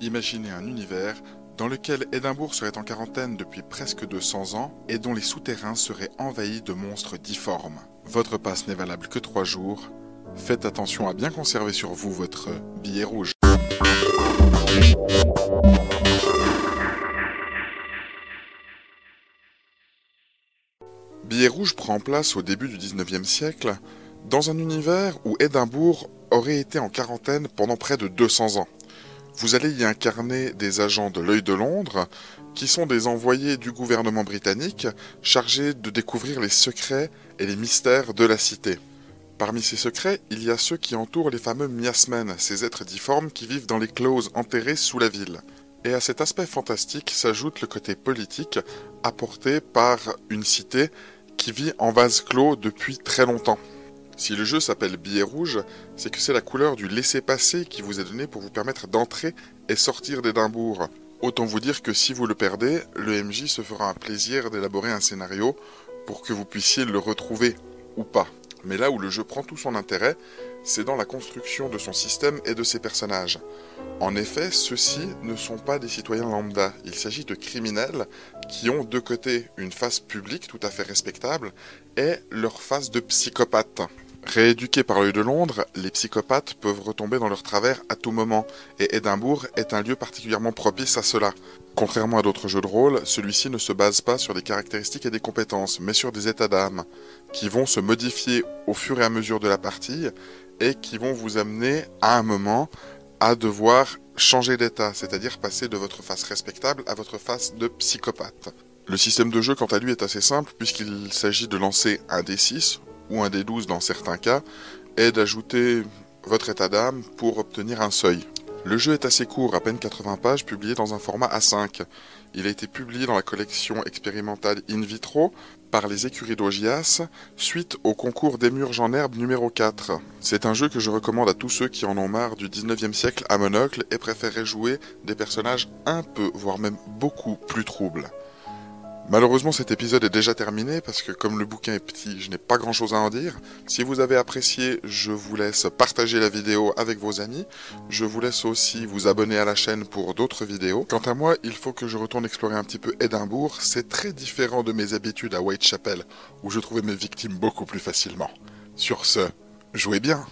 Imaginez un univers dans lequel Édimbourg serait en quarantaine depuis presque 200 ans et dont les souterrains seraient envahis de monstres difformes. Votre passe n'est valable que 3 jours. Faites attention à bien conserver sur vous votre billet rouge. Billet rouge prend place au début du 19e siècle dans un univers où Édimbourg aurait été en quarantaine pendant près de 200 ans. Vous allez y incarner des agents de l'Œil de Londres, qui sont des envoyés du gouvernement britannique chargés de découvrir les secrets et les mystères de la cité. Parmi ces secrets, il y a ceux qui entourent les fameux miasmen, ces êtres difformes qui vivent dans les closes enterrées sous la ville. Et à cet aspect fantastique s'ajoute le côté politique apporté par une cité qui vit en vase clos depuis très longtemps. Si le jeu s'appelle billet rouge, c'est que c'est la couleur du laissez-passer qui vous est donné pour vous permettre d'entrer et sortir d'Édimbourg. Autant vous dire que si vous le perdez, le MJ se fera un plaisir d'élaborer un scénario pour que vous puissiez le retrouver ou pas. Mais là où le jeu prend tout son intérêt, c'est dans la construction de son système et de ses personnages. En effet, ceux-ci ne sont pas des citoyens lambda, il s'agit de criminels qui ont de côté une face publique tout à fait respectable et leur face de psychopathe. Rééduqués par l'Œil de Londres, les psychopathes peuvent retomber dans leur travers à tout moment, et Édimbourg est un lieu particulièrement propice à cela. Contrairement à d'autres jeux de rôle, celui-ci ne se base pas sur des caractéristiques et des compétences, mais sur des états d'âme, qui vont se modifier au fur et à mesure de la partie, et qui vont vous amener à un moment à devoir changer d'état, c'est-à-dire passer de votre face respectable à votre face de psychopathe. Le système de jeu, quant à lui, est assez simple, puisqu'il s'agit de lancer un D6, ou un D12 dans certains cas, et d'ajouter votre état d'âme pour obtenir un seuil. Le jeu est assez court, à peine 80 pages, publié dans un format A5. Il a été publié dans la collection expérimentale In Vitro par les écuries d'Augias, suite au concours d'Émurge en herbe numéro 4. C'est un jeu que je recommande à tous ceux qui en ont marre du 19e siècle à monocle et préféraient jouer des personnages un peu, voire même beaucoup plus troubles. Malheureusement, cet épisode est déjà terminé parce que comme le bouquin est petit, je n'ai pas grand chose à en dire. Si vous avez apprécié, je vous laisse partager la vidéo avec vos amis. Je vous laisse aussi vous abonner à la chaîne pour d'autres vidéos. Quant à moi, il faut que je retourne explorer un petit peu Édimbourg. C'est très différent de mes habitudes à Whitechapel, où je trouvais mes victimes beaucoup plus facilement. Sur ce, jouez bien!